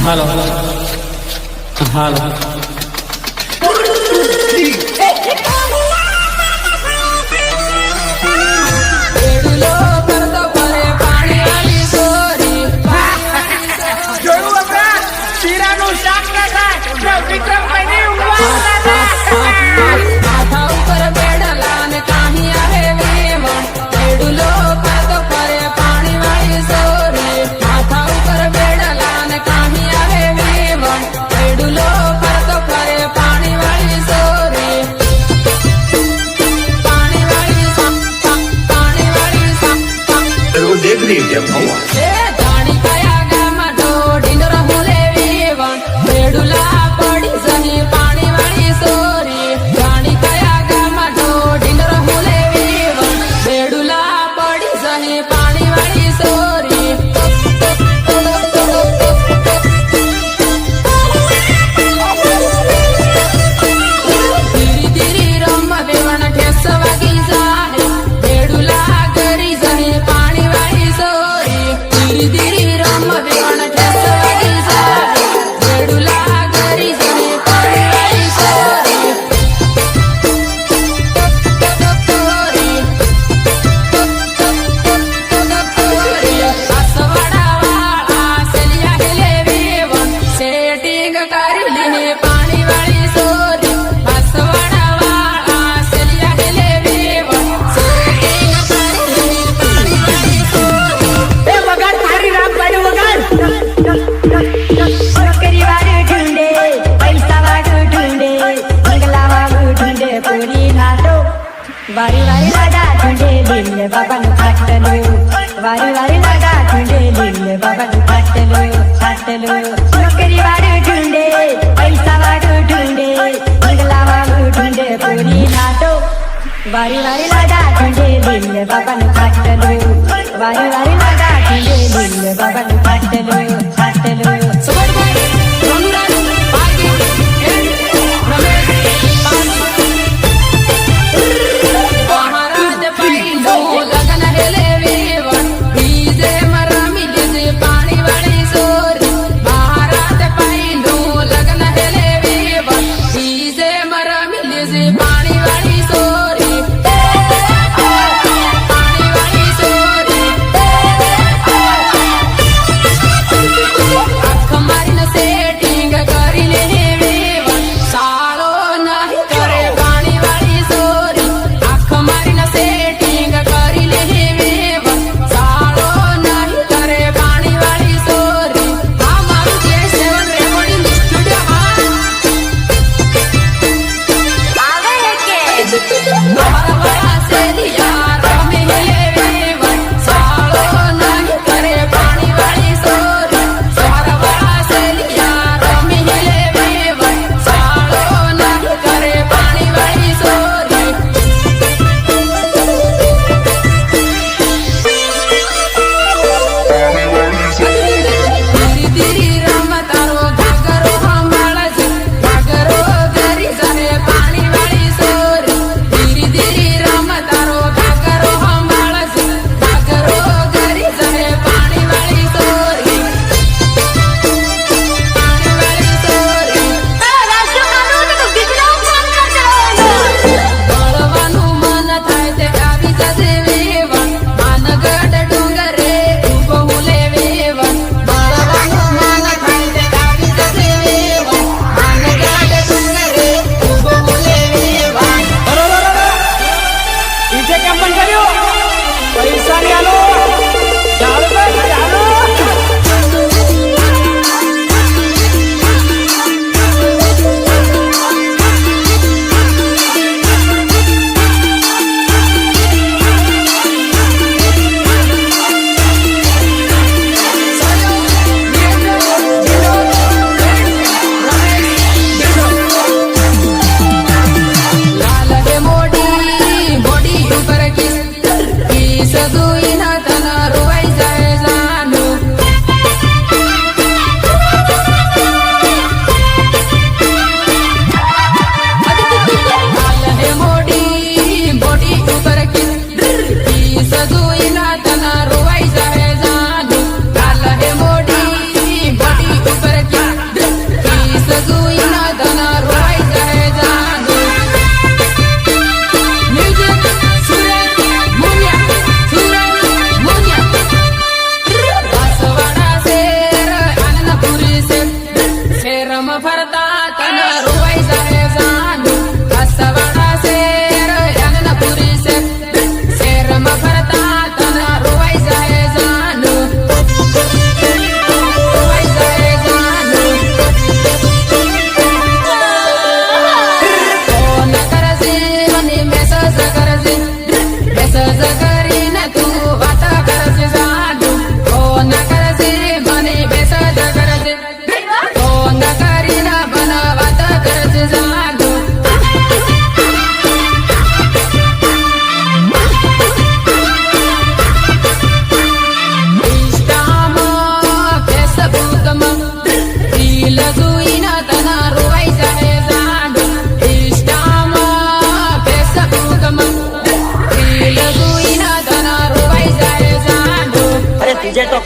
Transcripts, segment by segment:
હાલો હાલો देख रही है वारी वारी लगा झुंडे लीले बाबा नु खाटलो वारी वारी लगा झुंडे लीले बाबा नु खाटलो खाटलो नौकरी वाले ढूंढे पैसा वाले ढूंढे बंगला वाले ढूंढे पूरी नाटो वारी वारी लगा झुंडे लीले बाबा नु खाटलो वारी वारी लगा झुंडे लीले बाबा नु खाटलो खाटलो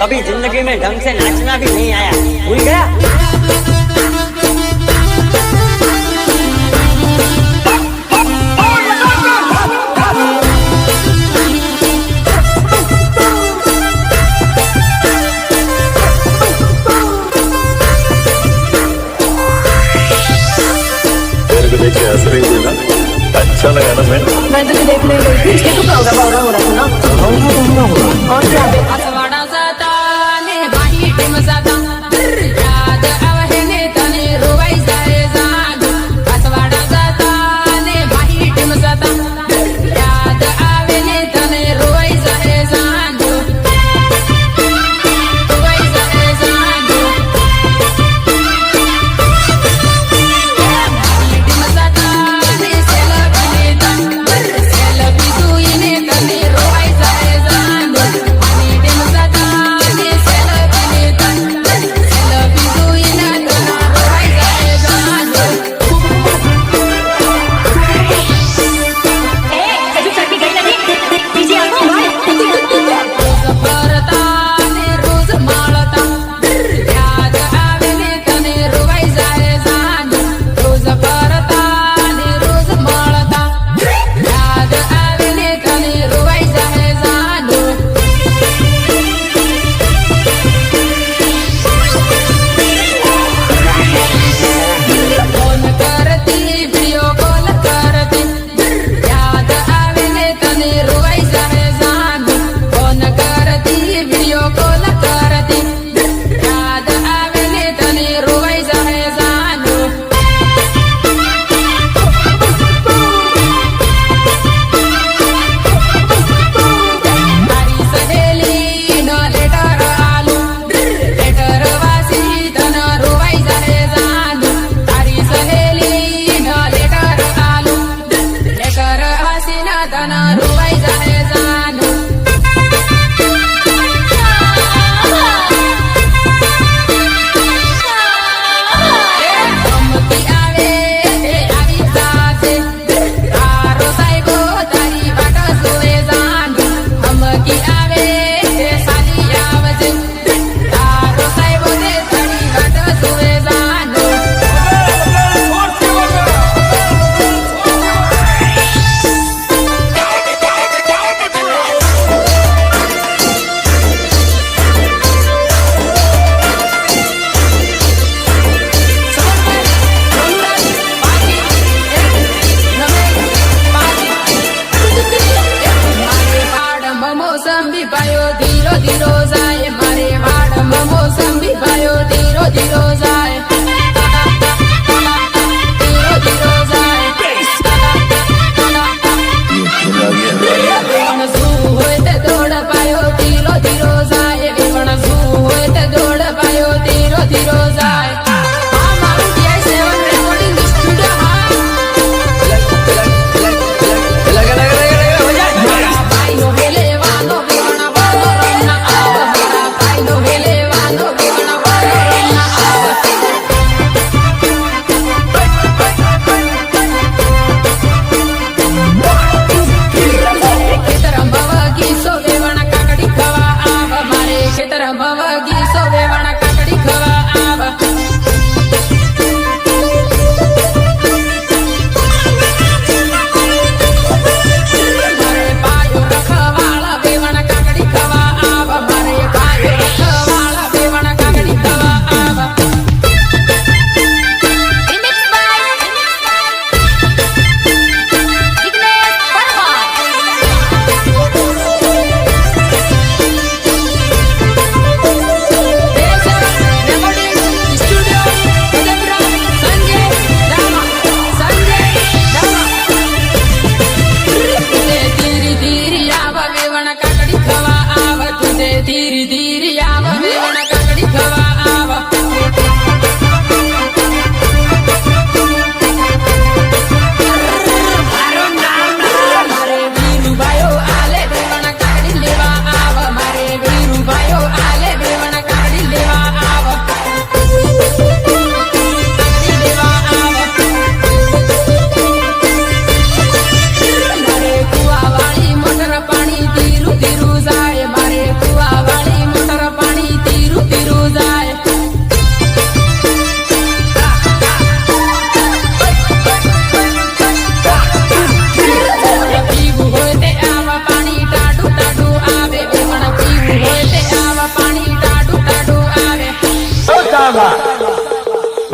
कभी जिंदगी में ढंग से नाचना भी नहीं आया, भूल गया। देख के हंस रही थी ना, अच्छा लगा ना। मैं तुझे देखने गई थी, इसके तो बावड़ा बावड़ा हो रहा था ना। और क्या असवाड़ा जाता ने बाही टीम जाता याद आवे ने तने रोवाई जाए जाग असवाड़ा जाता ने बाही टीम जाता याद आवे ने तने रोवाई जाए जाग रोवाई जाए जाग टीम जाता ने सेल्फी तू इने तने रोवाई जाए जाग टीम जाता ने सेल्फी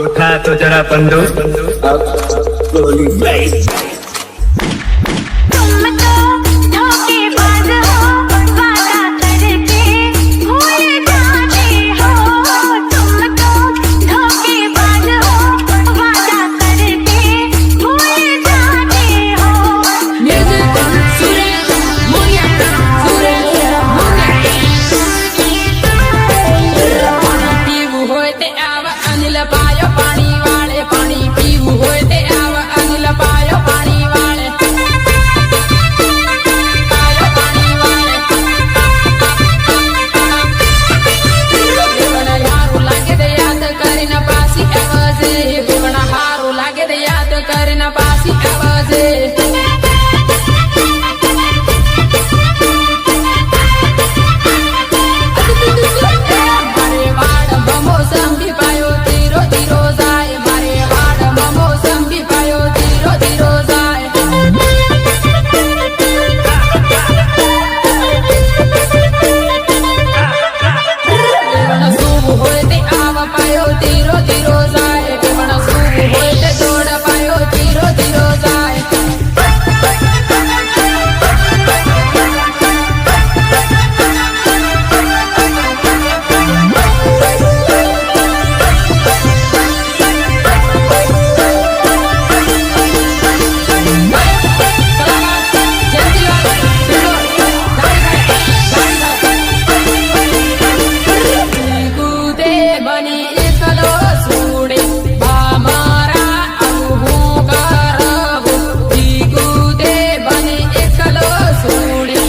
उठा तो जरा पंडू तुम तो धोखेबाज हो वादा करके भूल जाते हो तुम तो धोखेबाज हो वादा करके भूल जाते हो Music, Sure, Moria, Sure, Moria. પીવું હોય તે આવ અનિલ પાયો પાણી વાળે પાણી પીવું હોય તે આવ અનિલ પાયો પાણી વાળે પાયો પાણી વાળે બેવણ હારું લાગે તે યાદ કરીને પાછી આવજે બેવણ હારું લાગે તે યાદ કરીને પાછી આવજે મારે વાડમાં મોસંબી પાયો ધીરો ધીરો જાય મારે વાડમાં મોસંબી પાયો ધીરો ધીરો જાય બેવણ સૂવું હોય તે આવ પાયો ધીરો ધીરો જાય બેવણ સૂવું હોય તે દોડ પાયો ધીરો ધીરો જાય કૂદે બની એકલો સુડે મારા આવું હું કરવું કૂદે બની એકલો સુડે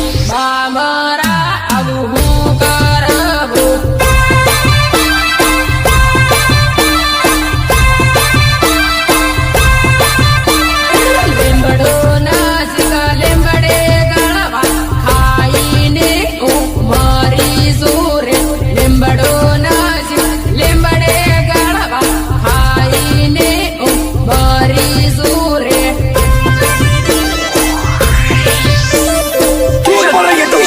મારા આવું હું કરવું લીંબડો નાસિક લીંબડે ગળવા ખાઈને હું મરી સુરે લીંબડો નાસિક લીંબડે ગળવા ખાઈને હું મરી સુરે झूठ बोल रही है तू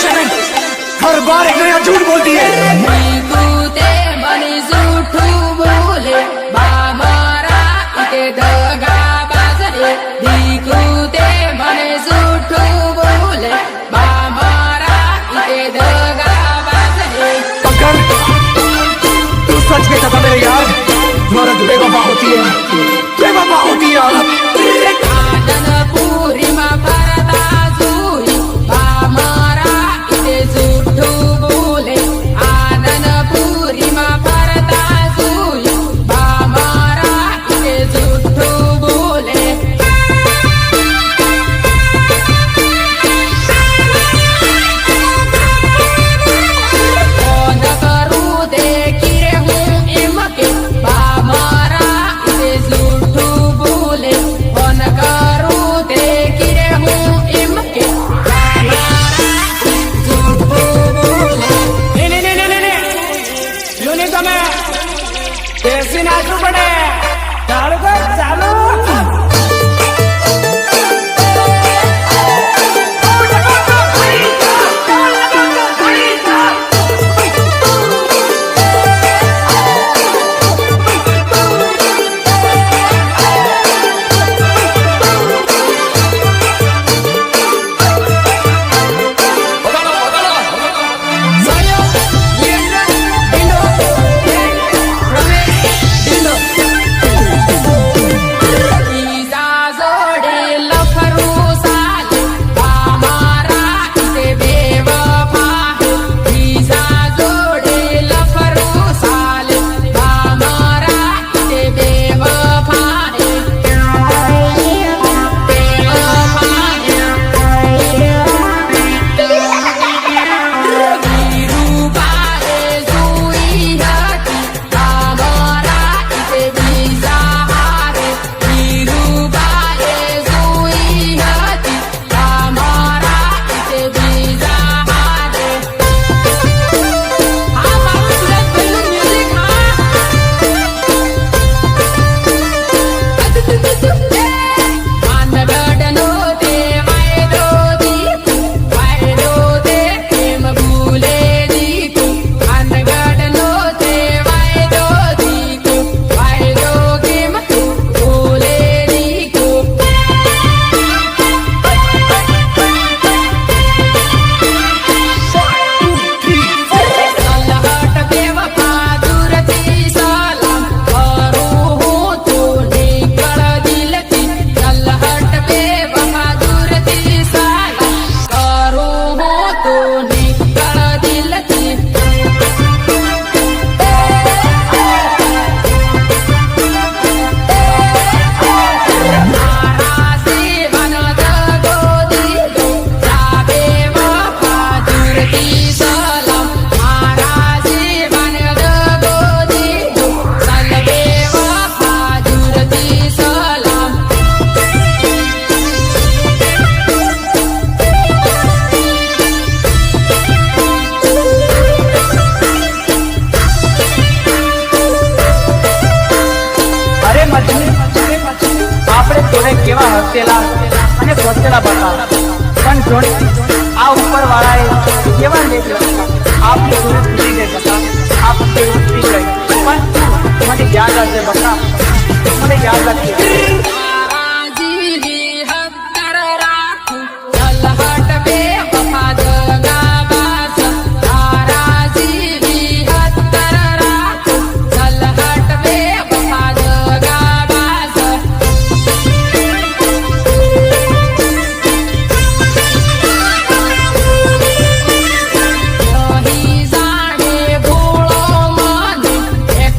हर बार एक नया झूठ बोलती है કૂદે બની જૂઠું બોલે મારા કે દગા બાજરે કૂદે બને જૂઠું બોલે મારા કે દગા બાજરે पकड़ तू सच कहता था मेरे यार औरत बेवफा होती है बेवफा होती है औरत આનંદપુરીમાં ફરતા જોઈ મારા કે જૂઠું બોલે આનંદપુરીમાં ફરતા જોઈ મારા કે જૂઠું બોલે ફોન કરું તે કિરે હું એમ કે મારા કે જૂઠું બોલે ફોન કરું તે કિરે હું એમ કે મારા જૂઠું બોલે યુનિ તમે બેસી નાચવું પડે ચાલુ કર ચાલુ Sayo, Yendra, Dindo, Rame, Dindo. પછી આપણે જોડે કેવા હસેલા અને ફસેલા બતા પણ જોડે આ ઉપર વાળાએ કેવા લેખ આપની જોડે ભૂલી ગઈ બતા આપણે ઉતરી ગઈ પણ મને યાદ આવશે બતા મને યાદ આવશે તારાજીની હત્તર રાખું ચલહટ બે વફા જગાબાસ તારાજીની હત્તર રાખું ચલહટ બે વફા જગાબાસ મોહી જાણે ભૂળો મને એક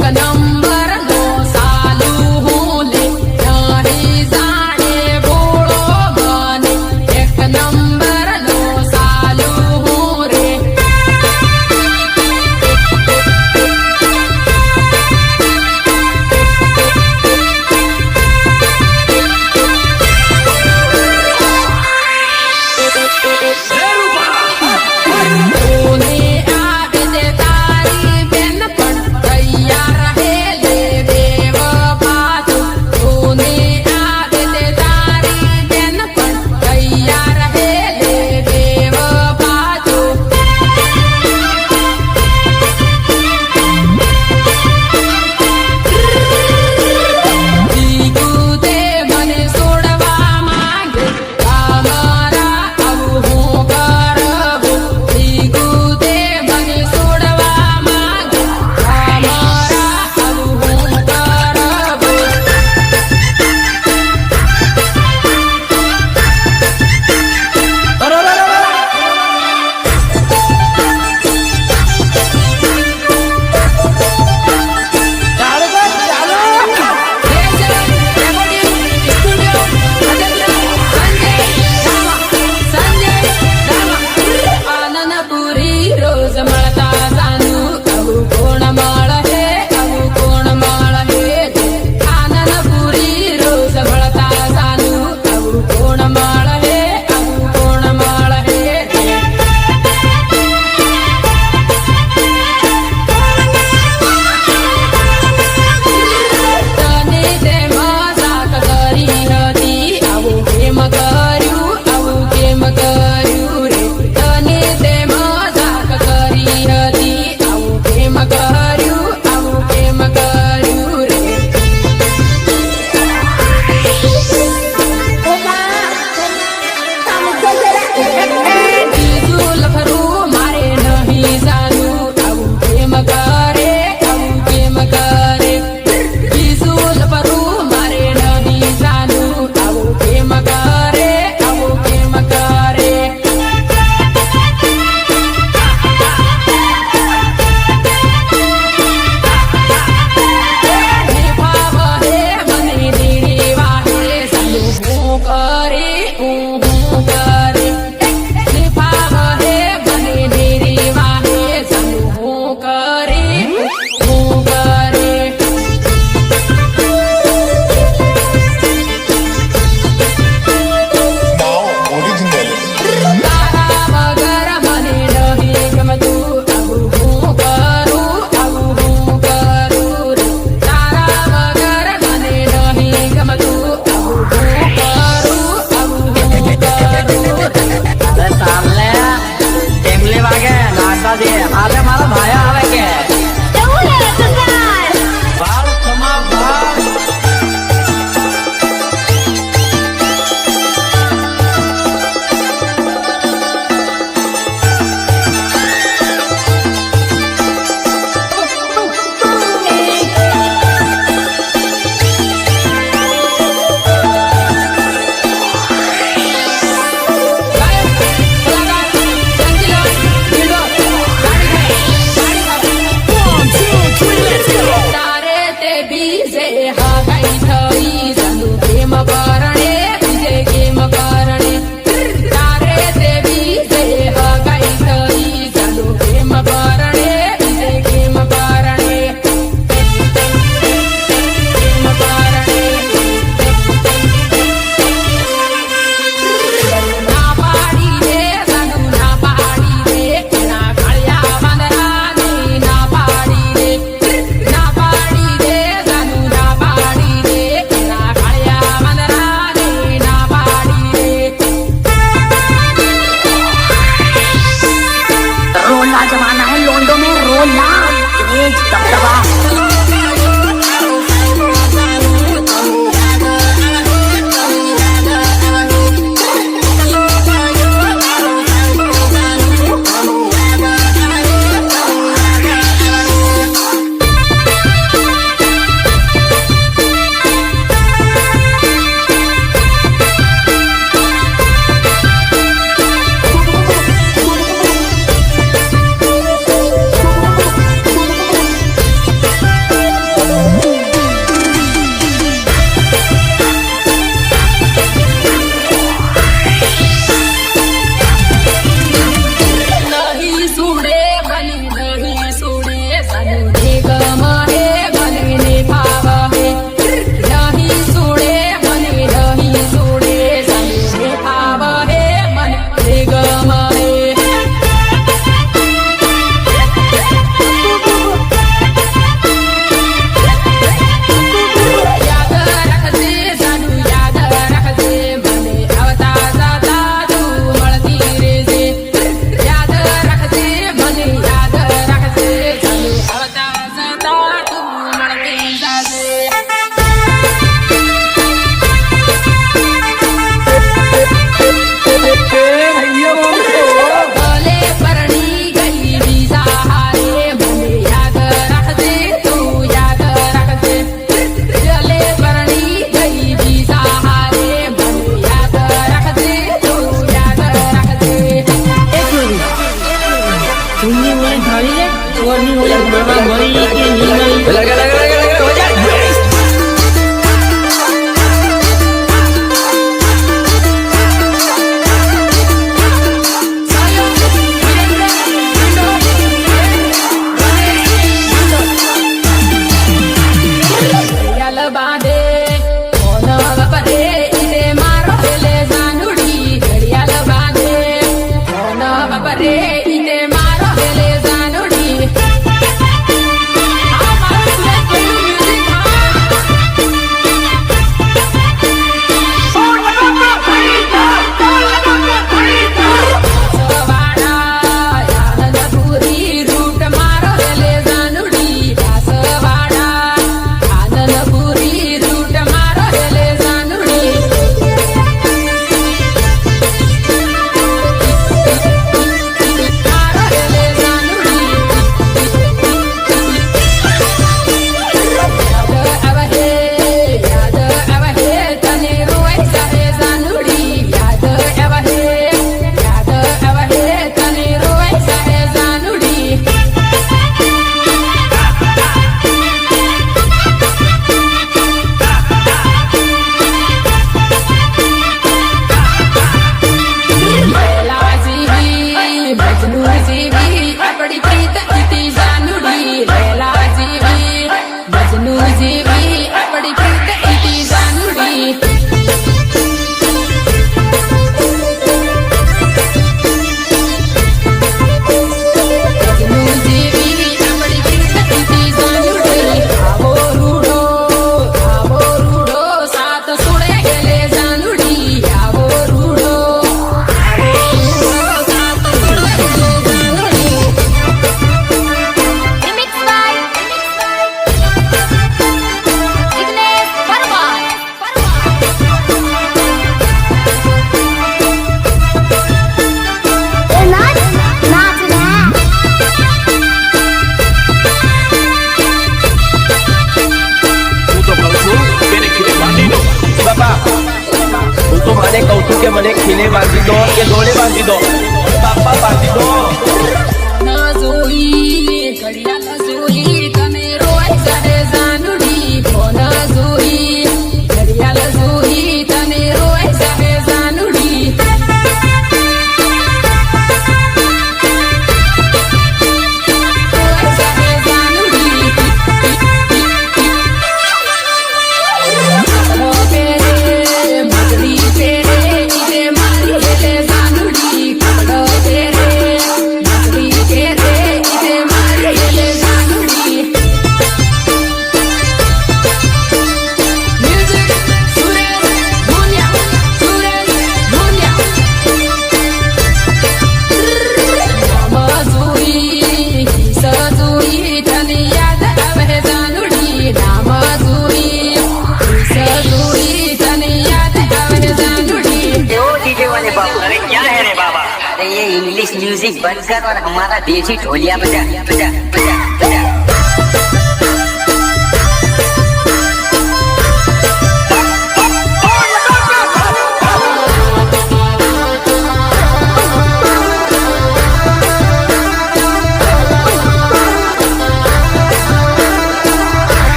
म्यूजिक बंद कर और हमारा देसी ढोलिया बजा बजा बजा